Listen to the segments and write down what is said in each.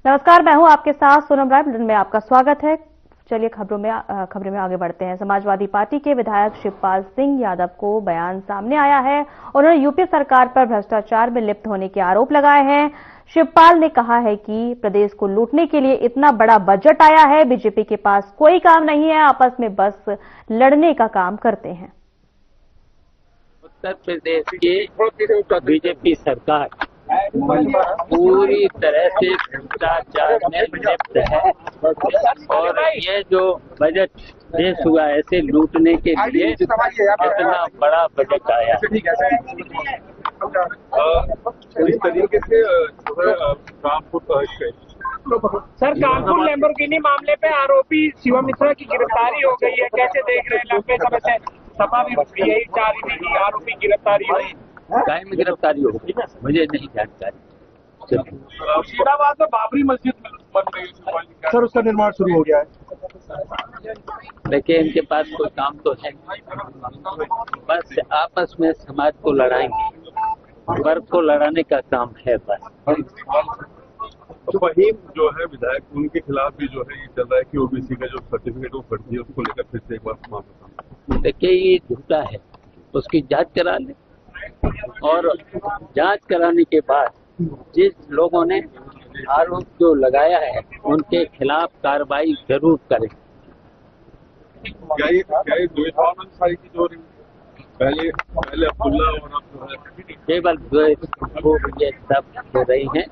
नमस्कार, मैं हूं आपके साथ सोनम राय। बुलेटिन में आपका स्वागत है। चलिए खबरों में आगे बढ़ते हैं। समाजवादी पार्टी के विधायक शिवपाल सिंह यादव को बयान सामने आया है। उन्होंने यूपी सरकार पर भ्रष्टाचार में लिप्त होने के आरोप लगाए हैं। शिवपाल ने कहा है कि प्रदेश को लूटने के लिए इतना बड़ा बजट आया है, बीजेपी के पास कोई काम नहीं है, आपस में बस लड़ने का काम करते हैं। उत्तर प्रदेश की बीजेपी सरकार पूरी तरह से भ्रष्टाचार में लिप्त है और ये जो बजट पेश हुआ है ऐसे लूटने के लिए इतना बड़ा बजट आया। इस तरीके से सर, कानपुर लैम्बोर्गिनी मामले पे आरोपी शिवम मिश्रा की गिरफ्तारी हो गई है, कैसे देख रहे हैं? लंबे समय से सभा भी यही चाह रही थी कि आरोपी गिरफ्तारी हो। काय में गिरफ्तारी होगी मुझे नहीं जानकारी। मुर्शिदाबाद में बाबरी मस्जिद बन रही है सर, उसका निर्माण शुरू हो गया है। देखिए, इनके पास कोई काम तो है, बस आपस में समाज को लड़ाएंगे, वर्ग को लड़ाने का काम है बस। तो वही जो है विधायक, उनके खिलाफ भी जो है ये चल रहा है कि ओबीसी का जो सर्टिफिकेट वो फर्जी है, उसको लेकर फिर से एक बार मामला। देखिए, ये झूठा है, उसकी जांच करा ले और जांच कराने के बाद जिस लोगों ने आरोप जो लगाया है उनके खिलाफ कार्रवाई जरूर करें। क्या ये द्वेषभावना सारी की जो पहले अब्दुल्ला और अब जो है केवल द्वेष ये सब हो रही हैं।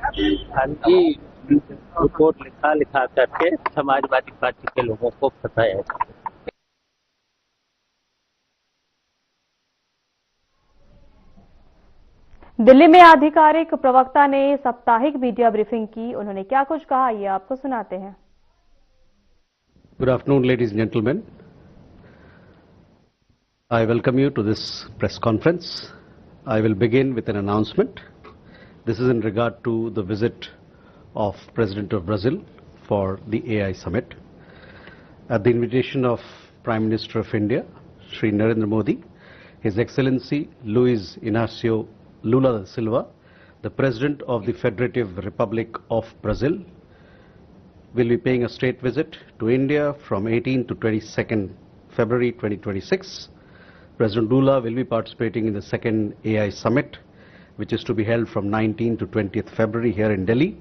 खाली रिपोर्ट लिखा करके समाजवादी पार्टी के लोगों को फंसाया है। दिल्ली में आधिकारिक प्रवक्ता ने साप्ताहिक मीडिया ब्रीफिंग की। उन्होंने क्या कुछ कहा, ये आपको सुनाते हैं। Good afternoon, ladies and gentlemen. I welcome you to this press conference. I will begin with an announcement. This is in regard to the visit of President of Brazil for the AI Summit. At the invitation of Prime Minister of India, Shri Narendra Modi, His Excellency Luiz Inácio Lula da Silva, the President of the Federative Republic of Brazil, will be paying a state visit to India from 18 to 22nd February 2026. President Lula will be participating in the second AI Summit, which is to be held from 19 to 20th February here in Delhi.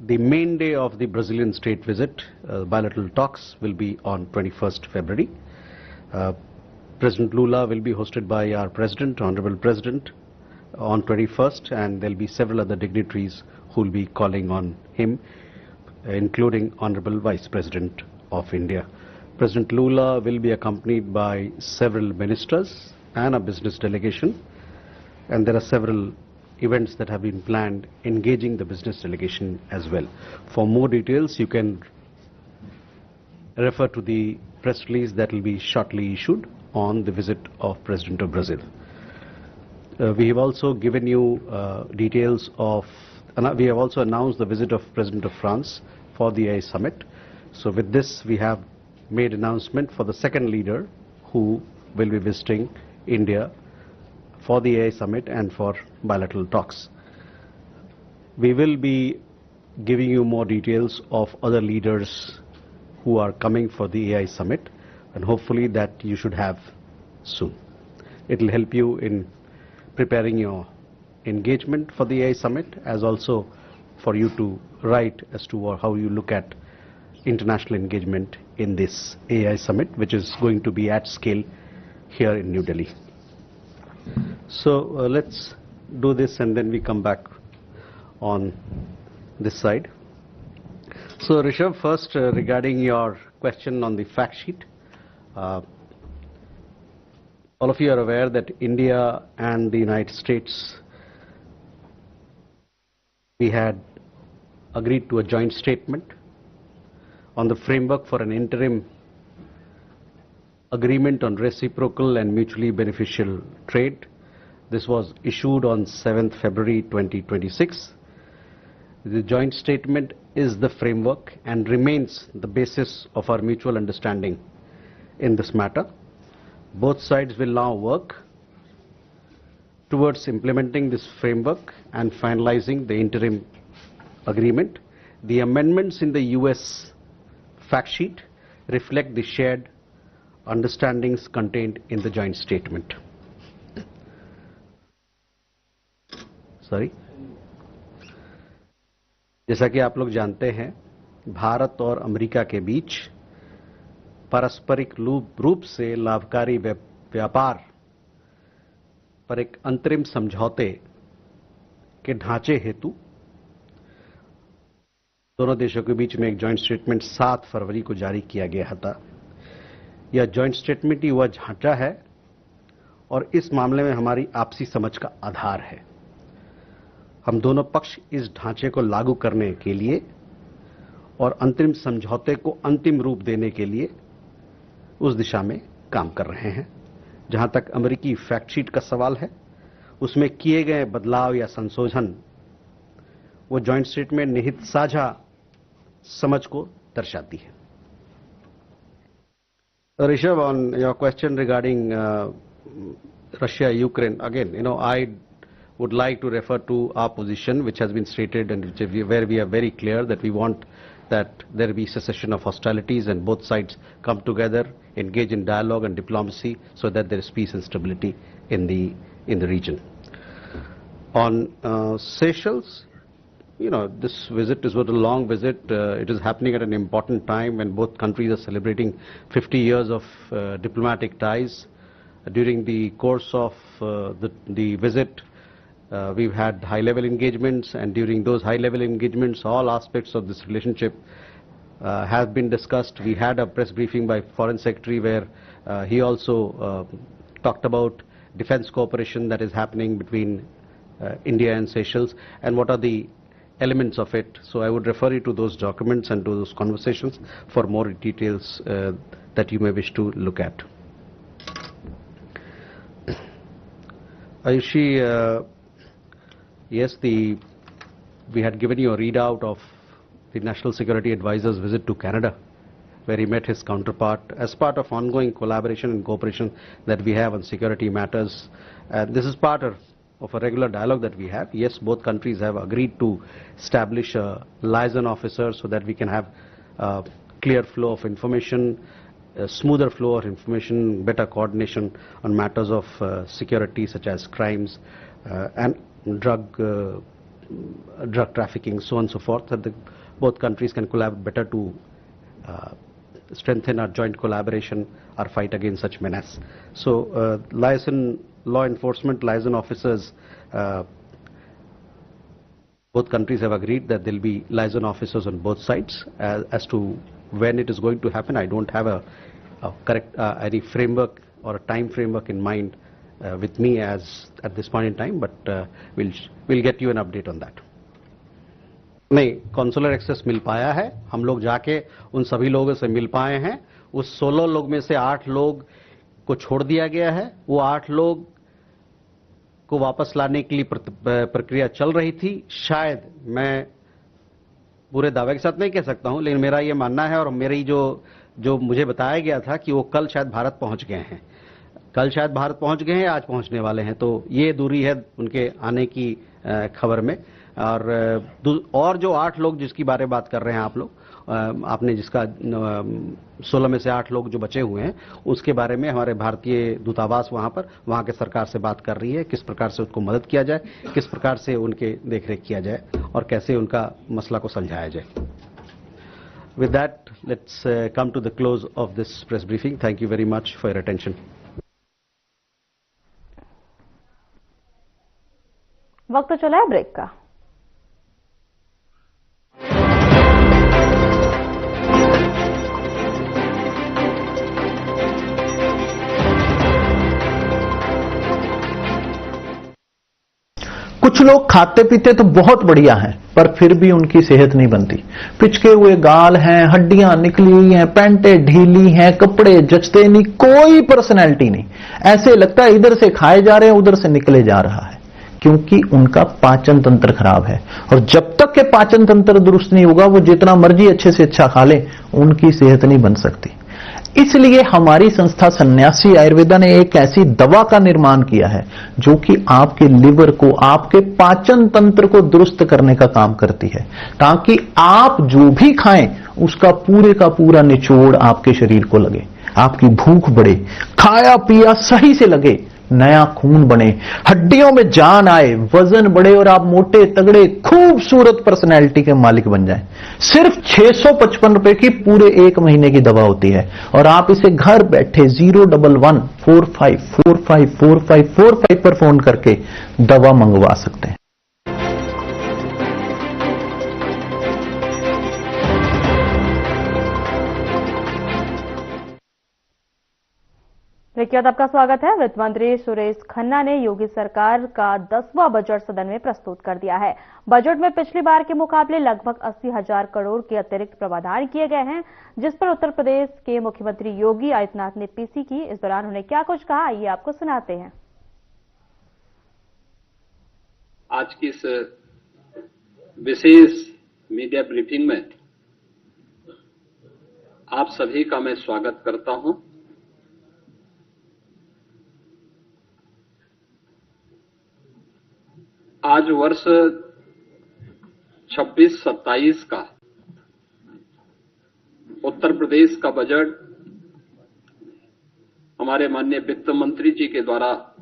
The main day of the Brazilian state visit, bilateral talks, will be on 21st February. President Lula will be hosted by our President, Honorable President, on 21st, and there will be several other dignitaries who will be calling on him, including Honorable Vice President of India. President Lula will be accompanied by several ministers and a business delegation, and there are several events that have been planned engaging the business delegation as well. For more details, you can refer to the press release that will be shortly issued on the visit of President of Brazil. We have also given you details of, we have also announced the visit of President of France for the AI Summit. So with this, we have made announcement for the second leader who will be visiting India for the AI Summit and for bilateral talks. We will be giving you more details of other leaders who are coming for the AI Summit, and hopefully that you should have soon. It will help you in preparing your engagement for the AI Summit, as also for you to write as to how you look at international engagement in this AI Summit, which is going to be at scale here in New Delhi. So let's do this and then we come back on this side. So Rishabh, first regarding your question on the fact sheet. All of you are aware that India and the United States, we had agreed to a joint statement on the framework for an interim agreement on reciprocal and mutually beneficial trade. This was issued on 7th February 2026. The joint statement is the framework and remains the basis of our mutual understanding in this matter. Both sides will now work towards implementing this framework and finalizing the interim agreement. The amendments in the US fact sheet reflect the shared understandings contained in the joint statement. जैसा कि आप लोग जानते हैं, भारत और America के बीच पारस्परिक रूप से लाभकारी व्यापार पर एक अंतरिम समझौते के ढांचे हेतु दोनों देशों के बीच में एक जॉइंट स्टेटमेंट 7 फरवरी को जारी किया गया था। यह जॉइंट स्टेटमेंट ही वह ढांचा है और इस मामले में हमारी आपसी समझ का आधार है। हम दोनों पक्ष इस ढांचे को लागू करने के लिए और अंतरिम समझौते को अंतिम रूप देने के लिए उस दिशा में काम कर रहे हैं। जहां तक अमेरिकी फैक्ट शीट का सवाल है, उसमें किए गए बदलाव या संशोधन वो जॉइंट स्टेटमेंट निहित साझा समझ को दर्शाती है। Rishabh, on your question regarding Russia-Ukraine, again, I would like to refer to our position, which has been stated and where we are very clear that we want that there be cessation of hostilities and both sides come together, engage in dialogue and diplomacy so that there is peace and stability in the region. On Seychelles, this visit is a long visit. It is happening at an important time when both countries are celebrating 50 years of diplomatic ties. During the course of the visit, we've had high-level engagements, and during those high-level engagements, all aspects of this relationship have been discussed. We had a press briefing by Foreign Secretary where he also talked about defense cooperation that is happening between India and Seychelles and what are the elements of it. So I would refer you to those documents and to those conversations for more details that you may wish to look at. Ayushi, yes, we had given you a readout of the National Security Advisor's visit to Canada, where he met his counterpart as part of ongoing collaboration and cooperation that we have on security matters. This is part of a regular dialogue that we have. Yes, both countries have agreed to establish a liaison officer so that we can have a clear flow of information, a smoother flow of information, better coordination on matters of security such as crimes and drug trafficking, so on and so forth, that both countries can collaborate better to strengthen our joint collaboration, our fight against such menace. So law enforcement liaison officers, both countries have agreed that there will be liaison officers on both sides. As to when it is going to happen, I don't have a correct any framework or a time framework in mind with me as at this point in time, but we'll get you an update on that. नहीं, consular access मिल पाया है। हम लोग जाके उन सभी लोगों से मिल पाए हैं। उस 16 लोग में से 8 लोग को छोड़ दिया गया है। वो 8 लोग को वापस लाने के लिए प्रक्रिया चल रही थी। शायद मैं पूरे दावे के साथ नहीं कह सकता हूं, लेकिन मेरा ये मानना है और मेरी जो मुझे बताया गया था कि वो कल शायद भारत पहुंच गए हैं। कल शायद भारत पहुंच गए हैं, आज पहुंचने वाले हैं। तो ये दूरी है उनके आने की खबर में। और जो 8 लोग जिसकी बारे बात कर रहे हैं आप लोग, आपने जिसका 16 में से 8 लोग जो बचे हुए हैं, उसके बारे में हमारे भारतीय दूतावास वहां के सरकार से बात कर रही है, किस प्रकार से उनको मदद किया जाए, किस प्रकार से उनके देखरेख किया जाए और कैसे उनका मसला को सुलझाया जाए। With that, let's come to the close of this press briefing. Thank you very much for your attention. वक्त तो चला है ब्रेक का। कुछ लोग खाते पीते तो बहुत बढ़िया हैं, पर फिर भी उनकी सेहत नहीं बनती। पिचके हुए गाल हैं, हड्डियां निकली हुई हैं, पैंटें ढीली हैं, कपड़े जचते नहीं, कोई पर्सनैलिटी नहीं। ऐसे लगता है इधर से खाए जा रहे हैं, उधर से निकले जा रहा है, क्योंकि उनका पाचन तंत्र खराब है। और जब तक के पाचन तंत्र दुरुस्त नहीं होगा, वो जितना मर्जी अच्छे से अच्छा खा ले, उनकी सेहत नहीं बन सकती। इसलिए हमारी संस्था सन्यासी आयुर्वेदा ने एक ऐसी दवा का निर्माण किया है जो कि आपके लिवर को, आपके पाचन तंत्र को दुरुस्त करने का काम करती है, ताकि आप जो भी खाएं उसका पूरे का पूरा निचोड़ आपके शरीर को लगे, आपकी भूख बढ़े, खाया पिया सही से लगे, नया खून बने, हड्डियों में जान आए, वजन बढ़े और आप मोटे तगड़े खूबसूरत पर्सनैलिटी के मालिक बन जाएं। सिर्फ 655 रुपए की पूरे 1 महीने की दवा होती है और आप इसे घर बैठे 01145454545 पर फोन करके दवा मंगवा सकते हैं। ब्रेक के बाद आपका स्वागत है। वित्त मंत्री सुरेश खन्ना ने योगी सरकार का 10वां बजट सदन में प्रस्तुत कर दिया है। बजट में पिछली बार के मुकाबले लगभग 80,000 करोड़ के अतिरिक्त प्रावधान किए गए हैं, जिस पर उत्तर प्रदेश के मुख्यमंत्री योगी आदित्यनाथ ने पीसी की। इस दौरान उन्होंने क्या कुछ कहा, आइए आपको सुनाते हैं। आज की इस विशेष मीडिया ब्रीफिंग में आप सभी का मैं स्वागत करता हूं। आज वर्ष 26-27 का उत्तर प्रदेश का बजट हमारे माननीय वित्त मंत्री जी के द्वारा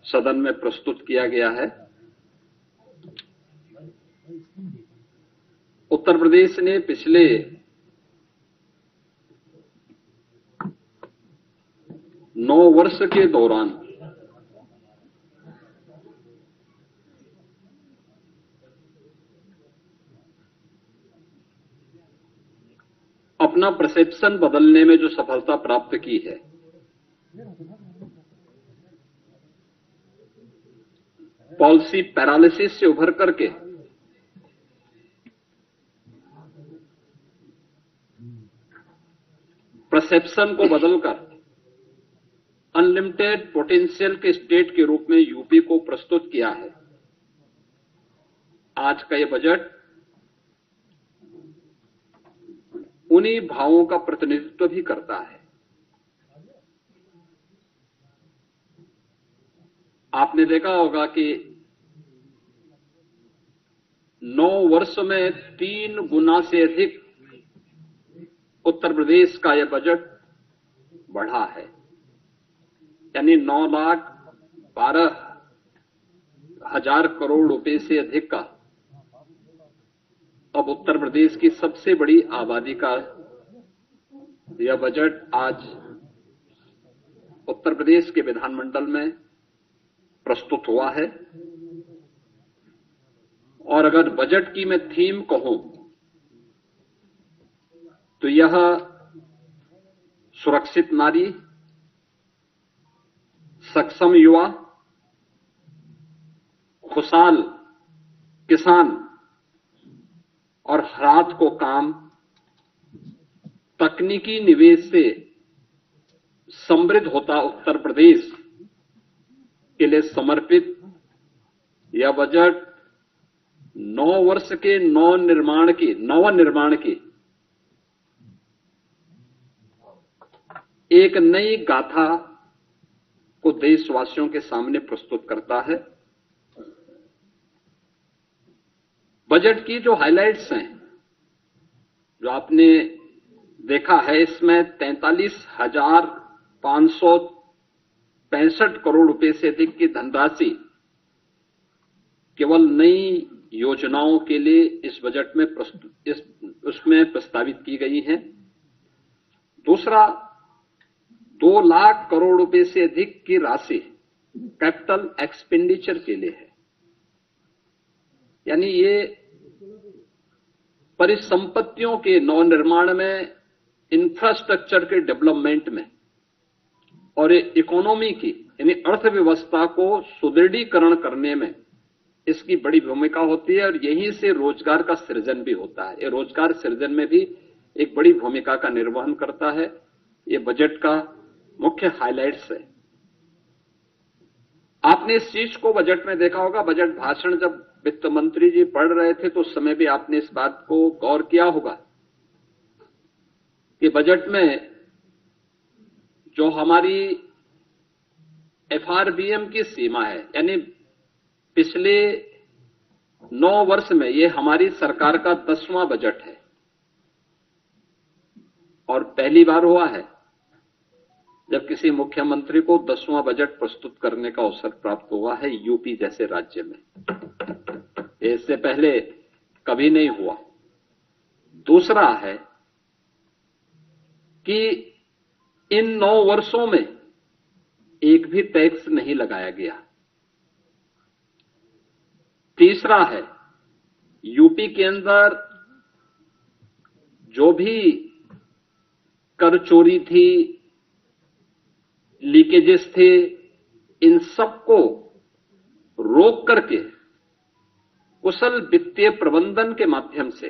सदन में प्रस्तुत किया गया है। उत्तर प्रदेश ने पिछले 9 वर्ष के दौरान अपना परसेप्शन बदलने में जो सफलता प्राप्त की है, पॉलिसी पैरालिसिस से उभर करके परसेप्शन को बदलकर अनलिमिटेड पोटेंशियल के स्टेट के रूप में यूपी को प्रस्तुत किया है। आज का यह बजट उन्हीं भावों का प्रतिनिधित्व भी करता है। आपने देखा होगा कि 9 वर्ष में 3 गुना से अधिक उत्तर प्रदेश का यह बजट बढ़ा है, यानी 9,12,000 करोड़ रुपए से अधिक का अब उत्तर प्रदेश की सबसे बड़ी आबादी का यह बजट आज उत्तर प्रदेश के विधानमंडल में प्रस्तुत हुआ है। और अगर बजट की मैं थीम कहूं तो यह सुरक्षित नारी, सक्षम युवा, खुशहाल किसान और रात को काम, तकनीकी निवेश से समृद्ध होता उत्तर प्रदेश के लिए समर्पित यह बजट 9 वर्ष के नवनिर्माण की एक नई गाथा को देशवासियों के सामने प्रस्तुत करता है। बजट की जो हाइलाइट्स हैं, जो आपने देखा है, इसमें 43,565 करोड़ रुपए से अधिक की धनराशि केवल नई योजनाओं के लिए इस बजट में उसमें प्रस्तावित की गई है। दूसरा, 2 लाख करोड़ रुपए से अधिक की राशि कैपिटल एक्सपेंडिचर के लिए है, यानी ये परिसंपत्तियों के नवनिर्माण में, इंफ्रास्ट्रक्चर के डेवलपमेंट में और इकोनॉमी की यानी अर्थव्यवस्था को सुदृढ़ीकरण करने में इसकी बड़ी भूमिका होती है और यहीं से रोजगार का सृजन भी होता है। ये रोजगार सृजन में भी एक बड़ी भूमिका का निर्वहन करता है। ये बजट का मुख्य हाइलाइट्स है। आपने इस चीज को बजट में देखा होगा, बजट भाषण जब वित्त मंत्री जी पढ़ रहे थे तो उस समय भी आपने इस बात को गौर किया होगा कि बजट में जो हमारी एफआरबीएम की सीमा है, यानी पिछले 9 वर्ष में ये हमारी सरकार का 10वां बजट है और पहली बार हुआ है जब किसी मुख्यमंत्री को 10वां बजट प्रस्तुत करने का अवसर प्राप्त हुआ है यूपी जैसे राज्य में। इससे पहले कभी नहीं हुआ। दूसरा है कि इन 9 वर्षों में एक भी टैक्स नहीं लगाया गया। तीसरा है, यूपी के अंदर जो भी कर चोरी थी, लीकेजेस थे, इन सबको रोक करके कुशल वित्तीय प्रबंधन के माध्यम से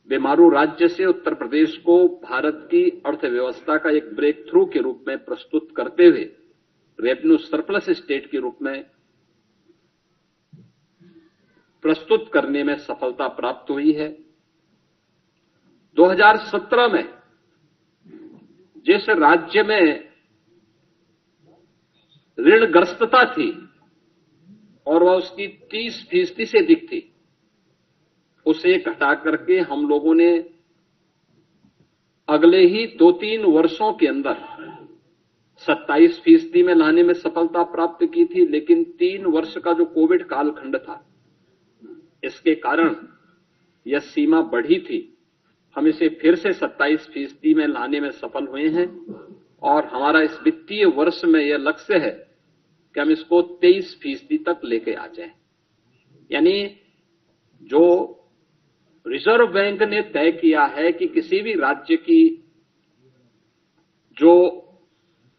बेमारू राज्य से उत्तर प्रदेश को भारत की अर्थव्यवस्था का एक ब्रेक थ्रू के रूप में प्रस्तुत करते हुए रेवेन्यू सरप्लस स्टेट के रूप में प्रस्तुत करने में सफलता प्राप्त हुई है। 2017 में जिस राज्य में ऋणग्रस्तता थी और वह उसकी 30% से अधिक थी, उसे घटा करके हम लोगों ने अगले ही 2-3 वर्षों के अंदर 27% में लाने में सफलता प्राप्त की थी। लेकिन 3 वर्ष का जो कोविड कालखंड था, इसके कारण यह सीमा बढ़ी थी। हम इसे फिर से 27% में लाने में सफल हुए हैं और हमारा इस वित्तीय वर्ष में यह लक्ष्य है कि हम इसको 23% तक लेके आ जाएं। यानी जो रिजर्व बैंक ने तय किया है कि किसी भी राज्य की जो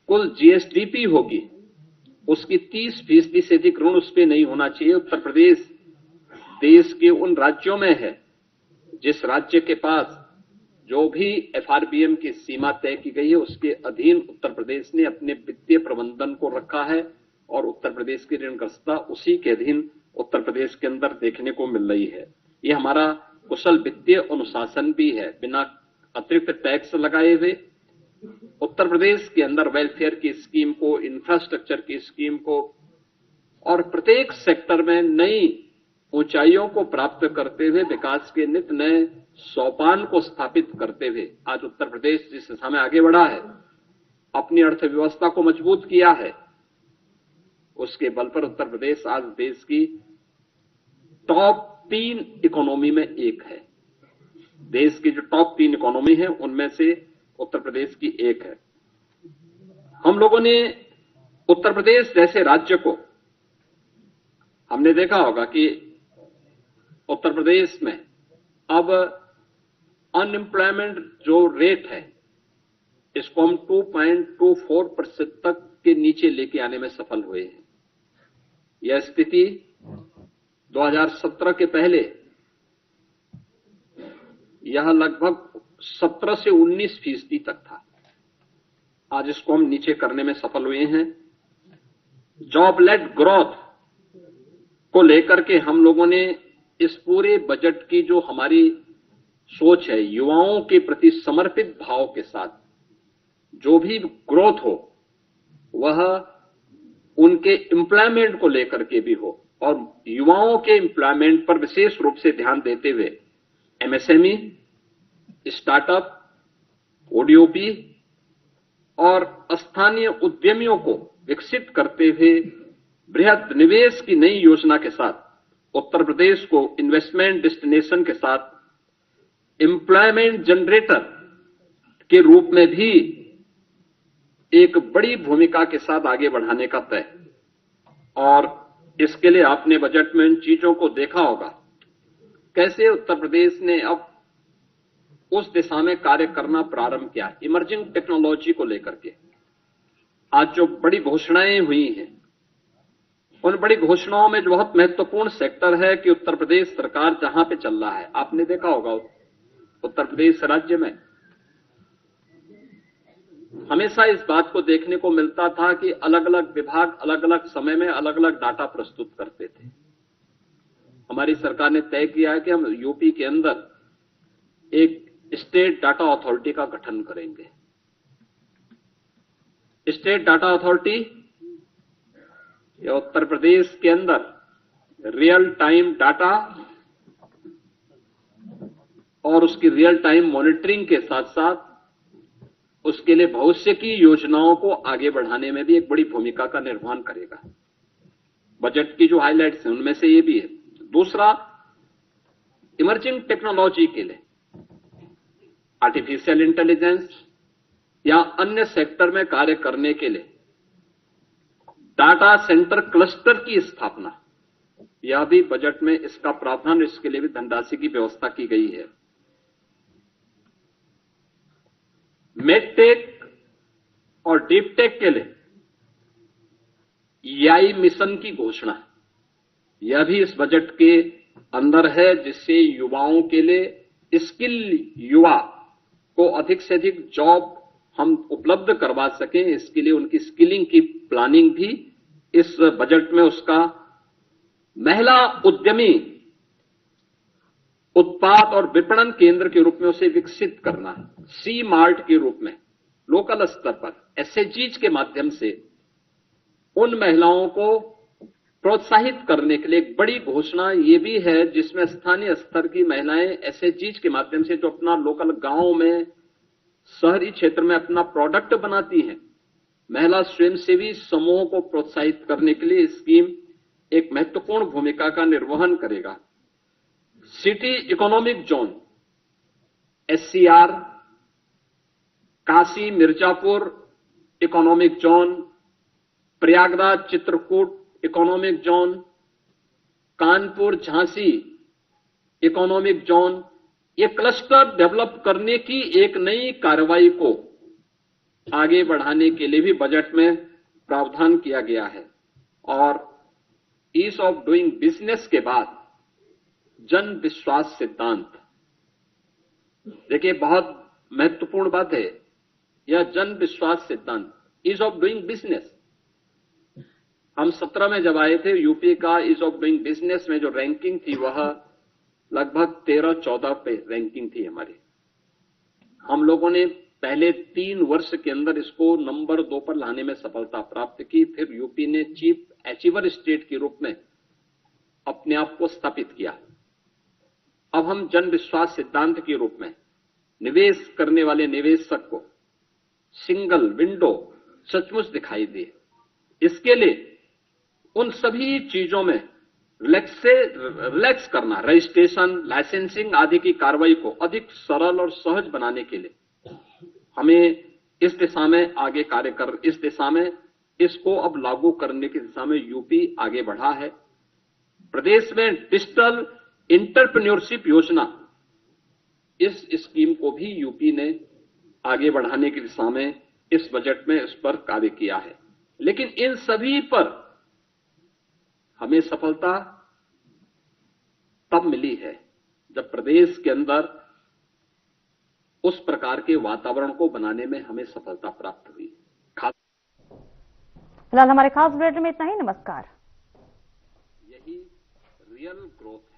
कुल जीएसडीपी होगी उसकी 30% से अधिक ऋण उस पर नहीं होना चाहिए। उत्तर प्रदेश देश के उन राज्यों में है जिस राज्य के पास जो भी एफआरबीएम की सीमा तय की गई है उसके अधीन उत्तर प्रदेश ने अपने वित्तीय प्रबंधन को रखा है और उत्तर प्रदेश की ऋणग्रस्तता उसी के अधीन उत्तर प्रदेश के अंदर देखने को मिल रही है। ये हमारा कुशल वित्तीय अनुशासन भी है। बिना अतिरिक्त टैक्स लगाए हुए उत्तर प्रदेश के अंदर वेलफेयर की स्कीम को, इंफ्रास्ट्रक्चर की स्कीम को और प्रत्येक सेक्टर में नई ऊंचाइयों को प्राप्त करते हुए विकास के नित नए सोपान को स्थापित करते हुए आज उत्तर प्रदेश जिस दिशा में आगे बढ़ा है, अपनी अर्थव्यवस्था को मजबूत किया है, उसके बल पर उत्तर प्रदेश आज देश की टॉप 3 इकोनॉमी में एक है। देश की जो टॉप 3 इकोनॉमी है उनमें से उत्तर प्रदेश की एक है। हम लोगों ने उत्तर प्रदेश जैसे राज्य को, हमने देखा होगा कि उत्तर प्रदेश में अब अनएम्प्लॉयमेंट जो रेट है इसको हम 2.24% तक के नीचे लेके आने में सफल हुए हैं। यह स्थिति 2017 के पहले यह लगभग 17 से 19% तक था। आज इसको हम नीचे करने में सफल हुए हैं। जॉब लेड ग्रोथ को लेकर के हम लोगों ने इस पूरे बजट की जो हमारी सोच है, युवाओं के प्रति समर्पित भाव के साथ जो भी ग्रोथ हो वह उनके एम्प्लॉयमेंट को लेकर के भी हो और युवाओं के एम्प्लॉयमेंट पर विशेष रूप से ध्यान देते हुए एमएसएमई, स्टार्टअप, ओडीओपी और स्थानीय उद्यमियों को विकसित करते हुए बृहद निवेश की नई योजना के साथ उत्तर प्रदेश को इन्वेस्टमेंट डेस्टिनेशन के साथ एम्प्लॉयमेंट जनरेटर के रूप में भी एक बड़ी भूमिका के साथ आगे बढ़ाने का तय। और इसके लिए आपने बजट में इन चीजों को देखा होगा, कैसे उत्तर प्रदेश ने अब उस दिशा में कार्य करना प्रारंभ किया। इमर्जिंग टेक्नोलॉजी को लेकर के आज जो बड़ी घोषणाएं हुई हैं, उन बड़ी घोषणाओं में जो बहुत महत्वपूर्ण सेक्टर है कि उत्तर प्रदेश सरकार जहां पे चल रहा है, आपने देखा होगा उत्तर प्रदेश राज्य में हमेशा इस बात को देखने को मिलता था कि अलग अलग विभाग अलग अलग समय में अलग अलग डाटा प्रस्तुत करते थे। हमारी सरकार ने तय किया है कि हम यूपी के अंदर एक स्टेट डाटा अथॉरिटी का गठन करेंगे। स्टेट डाटा अथॉरिटी ये उत्तर प्रदेश के अंदर रियल टाइम डाटा और उसकी रियल टाइम मॉनिटरिंग के साथ साथ उसके लिए भविष्य की योजनाओं को आगे बढ़ाने में भी एक बड़ी भूमिका का निर्वहन करेगा। बजट की जो हाइलाइट्स हैं उनमें से ये भी है। दूसरा, इमर्जिंग टेक्नोलॉजी के लिए आर्टिफिशियल इंटेलिजेंस या अन्य सेक्टर में कार्य करने के लिए डाटा सेंटर क्लस्टर की स्थापना, यह भी बजट में इसका प्रावधान, इसके लिए भी धनराशि की व्यवस्था की गई है। मेडटेक और डीपटेक के लिए EI मिशन की घोषणा, यह भी इस बजट के अंदर है, जिससे युवाओं के लिए स्किल युवा को अधिक से अधिक जॉब हम उपलब्ध करवा सकें। इसके लिए उनकी स्किलिंग की प्लानिंग भी इस बजट में, उसका महिला उद्यमी उत्पाद और विपणन केंद्र के रूप में उसे विकसित करना है। सी मार्ट के रूप में लोकल स्तर पर SHGs के माध्यम से उन महिलाओं को प्रोत्साहित करने के लिए एक बड़ी घोषणा ये भी है, जिसमें स्थानीय स्तर की महिलाएं SHGs के माध्यम से जो अपना लोकल गांव में, शहरी क्षेत्र में अपना प्रोडक्ट बनाती हैं, महिला स्वयंसेवी समूहों को प्रोत्साहित करने के लिए स्कीम एक महत्वपूर्ण भूमिका का निर्वहन करेगा। City economic zone SCR, Kashi Mirzapur economic zone, Prayagraj Chitrakoot economic zone, Kanpur Jhansi economic zone, ये क्लस्टर डेवलप करने की एक नई कार्रवाई को आगे बढ़ाने के लिए भी बजट में प्रावधान किया गया है। और ईज ऑफ डूइंग बिजनेस के बाद जन विश्वास सिद्धांत, देखिए बहुत महत्वपूर्ण बात है यह जन विश्वास सिद्धांत, ईज ऑफ डूइंग बिजनेस। हम 17 में जब आए थे, यूपी का ईज ऑफ डूइंग बिजनेस में जो रैंकिंग थी वह लगभग 13-14 पे रैंकिंग थी हमारी। हम लोगों ने पहले 3 वर्ष के अंदर इसको नंबर 2 पर लाने में सफलता प्राप्त की। फिर यूपी ने चीफ अचीवर स्टेट के रूप में अपने आप को स्थापित किया। अब हम जन विश्वास सिद्धांत के रूप में निवेश करने वाले निवेशक को सिंगल विंडो सचमुच दिखाई दे, इसके लिए उन सभी चीजों में रिलैक्स करना, रजिस्ट्रेशन, लाइसेंसिंग आदि की कार्रवाई को अधिक सरल और सहज बनाने के लिए हमें इस दिशा में आगे कार्य कर, इस दिशा में इसको अब लागू करने की दिशा में यूपी आगे बढ़ा है। प्रदेश में डिजिटल एंटरप्रेन्योरशिप योजना, इस स्कीम को भी यूपी ने आगे बढ़ाने की दिशा में इस बजट में इस पर कार्य किया है। लेकिन इन सभी पर हमें सफलता तब मिली है जब प्रदेश के अंदर उस प्रकार के वातावरण को बनाने में हमें सफलता प्राप्त हुई। फिलहाल हमारे खास बुलेटिन में इतना ही। नमस्कार। यही रियल ग्रोथ